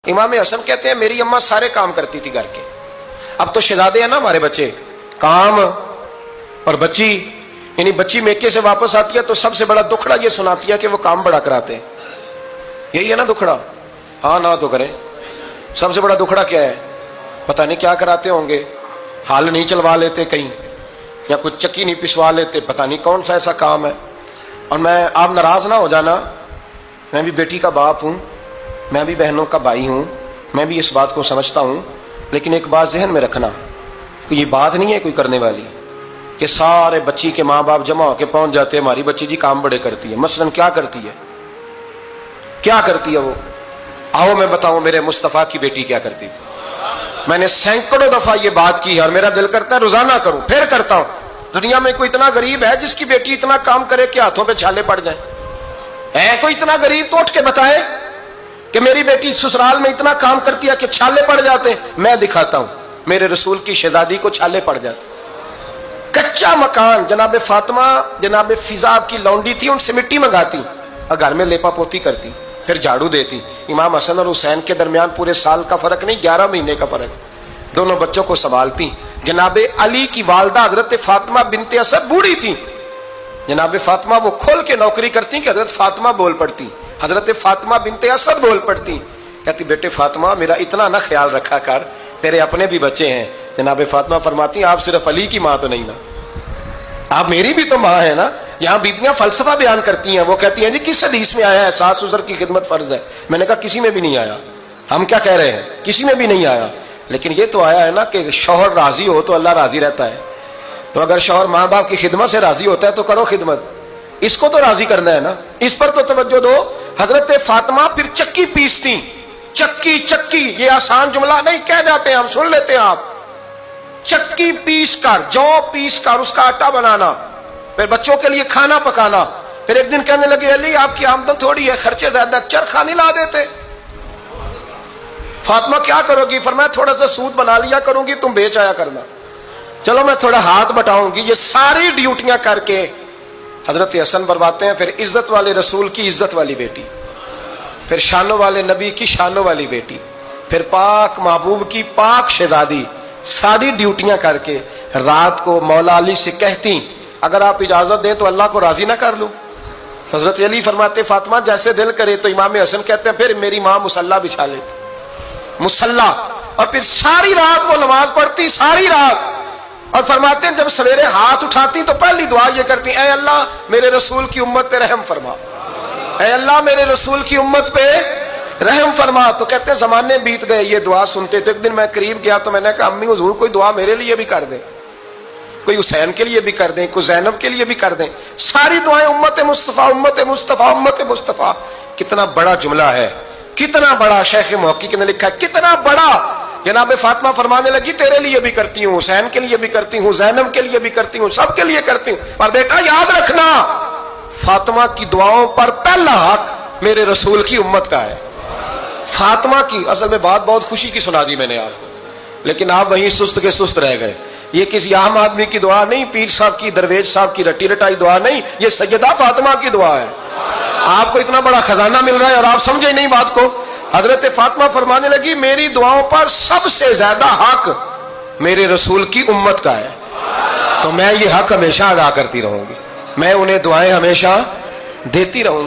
इमाम हसन कहते हैं मेरी अम्मा सारे काम करती थी घर के। अब तो शहजादे हैं ना हमारे बच्चे, काम और बच्ची, यानी बच्ची मेके से वापस आती है तो सबसे बड़ा दुखड़ा ये सुनाती है कि वो काम बड़ा कराते हैं। यही है ना दुखड़ा? हाँ ना तो करें। सबसे बड़ा दुखड़ा क्या है? पता नहीं क्या कराते होंगे, हाल नहीं चलवा लेते कहीं, या कुछ चक्की नहीं पिसवा लेते, पता नहीं कौन सा ऐसा काम है। और मैं, आप नाराज ना हो जाना, मैं भी बेटी का बाप हूं, मैं भी बहनों का भाई हूं, मैं भी इस बात को समझता हूं, लेकिन एक बात जहन में रखना कि ये बात नहीं है कोई करने वाली कि सारे बच्ची के माँ बाप जमा होकर पहुंच जाते हैं हमारी बच्ची जी काम बड़े करती है। मसलन क्या करती है, क्या करती है वो? आओ मैं बताऊं मेरे मुस्तफा की बेटी क्या करती थी। मैंने सैकड़ों दफा ये बात की है और मेरा दिल करता है रोजाना करूं, फिर करता हूं। दुनिया में कोई इतना गरीब है जिसकी बेटी इतना काम करे कि हाथों पे छाले पड़ जाए? है कोई इतना गरीब तो उठ के बताए कि मेरी बेटी ससुराल में इतना काम करती है कि छाले पड़ जाते? मैं दिखाता हूं, मेरे रसूल की शहजादी को छाले पड़ जाते। कच्चा मकान, जनाबे फातिमा जनाबे फिजा की लौंडी थी, उनसे मिट्टी मंगाती और घर में लेपा पोती करती, फिर झाड़ू देती। इमाम हसन और हुसैन के दरमियान पूरे साल का फर्क नहीं, 11 महीने का फर्क। दोनों बच्चों को संभालती। जनाबे अली की वालदा हजरत फातिमा बिनते असद बूढ़ी थी, जनाबे फातिमा वो खोल के नौकरी करती कि हजरत फातिमा बोल पड़ती, हजरत फातिमा बिनते असद बोल पड़ती। कहती बेटे फातिमा मेरा इतना ना ख्याल रखा कर, तेरे अपने भी बच्चे हैं। जनाबे फातिमा फरमाती आप सिर्फ अली की माँ तो नहीं ना, आप मेरी भी तो माँ है ना। यहाँ बीबियां फलसफा बयान करती हैं, वो कहती हैं जी किस हदीस में आया है सास ससुर की खिदमत फर्ज है? मैंने कहा किसी में भी नहीं आया। हम क्या कह रहे हैं? किसी में भी नहीं आया, लेकिन ये तो आया है ना कि शौहर राजी हो तो अल्लाह राजी रहता है। तो अगर शौहर माँ बाप की खिदमत से राजी होता है तो करो खिदमत, इसको तो राजी करना है ना, इस पर तो तवज्जो दो। हजरत फातिमा फिर चक्की पीसती। चक्की चक्की ये आसान जुमला नहीं कह जाते, हम सुन लेते हैं आप। चक्की पीस कर, जौ पीस कर उसका आटा बनाना, फिर बच्चों के लिए खाना पकाना। फिर एक दिन कहने लगे अली आपकी आमदन थोड़ी है, खर्चे ज्यादा, चरखा नहीं ला देते? फातिमा क्या करोगी? फरमाया थोड़ा सा सूद बना लिया करूंगी, तुम बेच आया करना। चलो मैं थोड़ा हाथ बटाऊंगी। ये सारी ड्यूटियां करके हजरत हसन बरवाते हैं। फिर इज्जत वाले रसूल की इज्जत वाली बेटी, फिर शानों वाले नबी की शानों वाली बेटी, फिर पाक महबूब की पाक शहजादी, सारी ड्यूटियां करके रात को मौला अली से कहती अगर आप इजाजत दें तो अल्लाह को राजी ना कर लूं? हजरत अली फरमाते फातिमा जैसे दिल करे। तो इमाम हसन कहते हैं फिर मेरी माँ मुसल्ला बिछा लेती, मुसल्ला, और फिर सारी रात वो नमाज पढ़ती, सारी रात। और फरमाते हैं जब सवेरे हाथ उठाती तो पहली दुआ ये करती ऐ अल्लाह मेरे रसूल की उम्मत पे रहम फरमा, ऐ अल्लाह मेरे रसूल की उम्मत पे रहम फरमा। तो कहते हैं जमाने बीत गए ये दुआ सुनते। तो एक दिन मैं करीब गया तो मैंने कहा अम्मी हुजूर कोई दुआ मेरे लिए भी कर दें, कोई हुसैन के लिए भी कर दें, कोई ज़ैनब के लिए भी कर दें। सारी दुआएं उम्मत मुस्तफ़ा उम्मत मुस्तफ़ा उम्मत मुस्तफ़ा। कितना बड़ा जुमला है, कितना बड़ा शेख मुहक्किक ने लिखा है, कितना बड़ा। जनाबे फातिमा फरमाने लगी तेरे लिए भी करती हूँ, हुसैन के लिए भी करती हूँ, ज़ैनब के लिए भी करती हूँ, सबके लिए करती हूँ। पर बेटा याद रखना फातिमा की दुआओं पर पहला हक मेरे रसूल की उम्मत का है। फातिमा की असल में बात बहुत खुशी की सुना दी मैंने आपको, लेकिन आप वहीं सुस्त के सुस्त रह गए। ये किसी आम आदमी की दुआ नहीं, पीर साहब की, दरवेश साहब की रटी रटाई दुआ नहीं, ये सैयदा फातिमा की दुआ है। आपको इतना बड़ा खजाना मिल रहा है और आप समझे नहीं बात को। हजरत फातिमा फरमाने लगी मेरी दुआओं पर सबसे ज्यादा हक मेरे रसूल की उम्मत का है, तो मैं ये हक हमेशा अदा करती रहूंगी, मैं उन्हें दुआएं हमेशा देती रहूंगी।